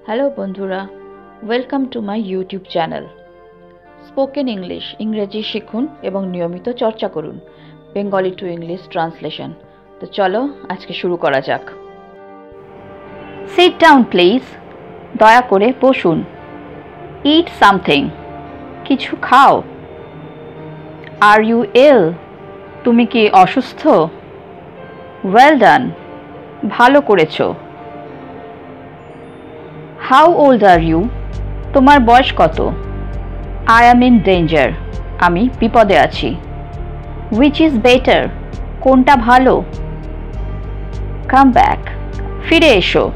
Hello বন্ধুরা, welcome to my YouTube channel spoken English. ইংরেজি শিখুন এবং নিয়মিত চর্চা করুন। Bengali to English translation. তো চলো আজকে শুরু করা যাক। Sit down please. দয়া করে বসুন। Eat something. কিছু খাও। Are you ill? তুমি কি অসুস্থ? Well done. ভালো করেছো। How old are you? তোমার বয়স কত? I am in danger. আমি বিপদে আছি। Which is better? কোনটা ভালো? Come back. ফিরে এসো।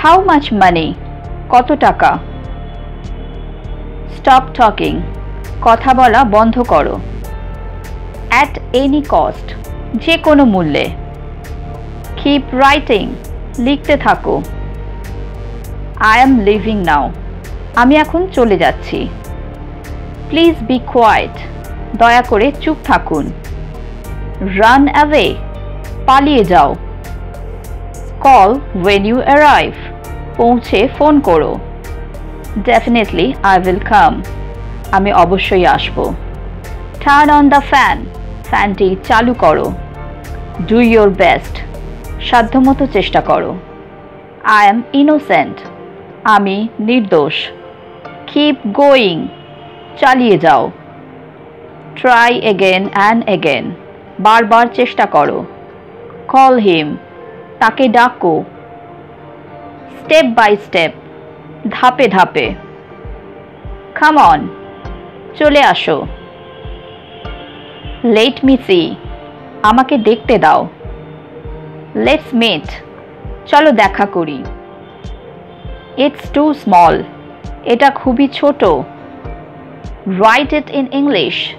How much money? কত টাকা? Stop talking. কথা বলা বন্ধ করো। At any cost. যে কোনো মূল্যে। Keep writing. লিখতে থাকো। I am leaving now. আমি এখন চলে যাচ্ছি। Please be quiet. দয়া করে চুপ থাকুন। Run away. পালিয়ে যাও। Call when you arrive. পৌঁছে ফোন করো। Definitely I will come. আমি অবশ্যই আসব। Turn on the fan. ফ্যানটি চালু করো। Do your best. সাধ্যমতো চেষ্টা করো। I am innocent. আমি নির্দোষ। Keep going. চালিয়ে যাও। Try again and again. বারবার চেষ্টা করো। Call him. তাকে ডাকো। Step by step. ধাপে ধাপে। Come on. চলে আসো। Let me see. আমাকে দেখতে দাও। Let's meet. চলো দেখা করি। It's too small. এটা খুবই ছোট। Write it in English.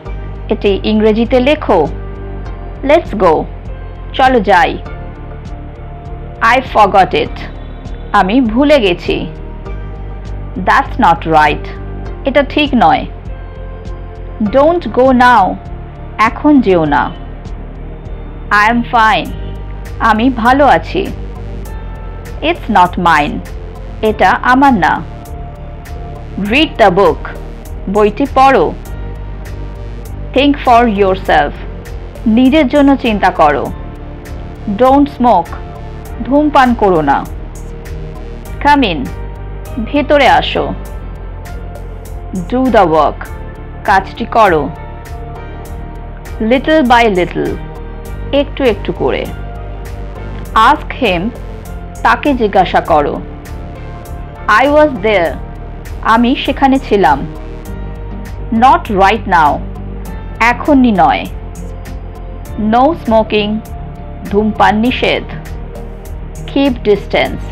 এটি ইংরেজিতে লেখো। Let's go. চলো যাই। I forgot it. আমি ভুলে গেছি। That's not right. এটা ঠিক নয়। Don't go now. এখন যেও না। I am fine. আমি ভালো আছি। It's not mine. এটা আমার না। Read the book. বইটি পড়ো। Think for yourself. নিজের জন্য চিন্তা করো। Don't smoke. ধূমপান করো না। Come in. ভেতরে আসো। Do the work. কাজটি করো। Little by little. একটু একটু করে। Ask him. তাকে জিজ্ঞাসা করো। I was there. আমি সেখানে ছিলাম। Not right now. এখনই নয়। No smoking. ধূমপান নিষেধ। Keep distance.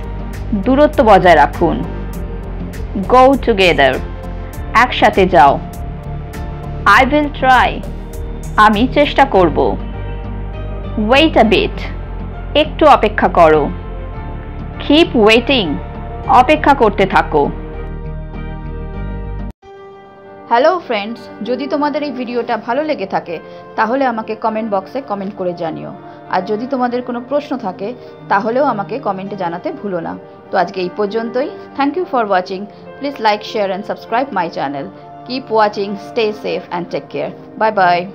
দূরত্ব বজায় রাখুন। Go together. একসাথে যাও। I will try. আমি চেষ্টা করব। Wait a bit. একটু অপেক্ষা করো। Keep waiting. অপেক্ষা করতে থাকো। হ্যালো ফ্রেন্ডস, যদি তোমাদের এই ভিডিওটা ভালো লেগে থাকে তাহলে আমাকে কমেন্ট বক্সে কমেন্ট করে জানিও। আর যদি তোমাদের কোনো প্রশ্ন থাকে তাহলেও আমাকে কমেন্টে জানাতে ভুলো না। তো আজকে এই পর্যন্তই। Thank you for watching. Please like, share and subscribe my channel. Keep watching, stay safe and take care. Bye by.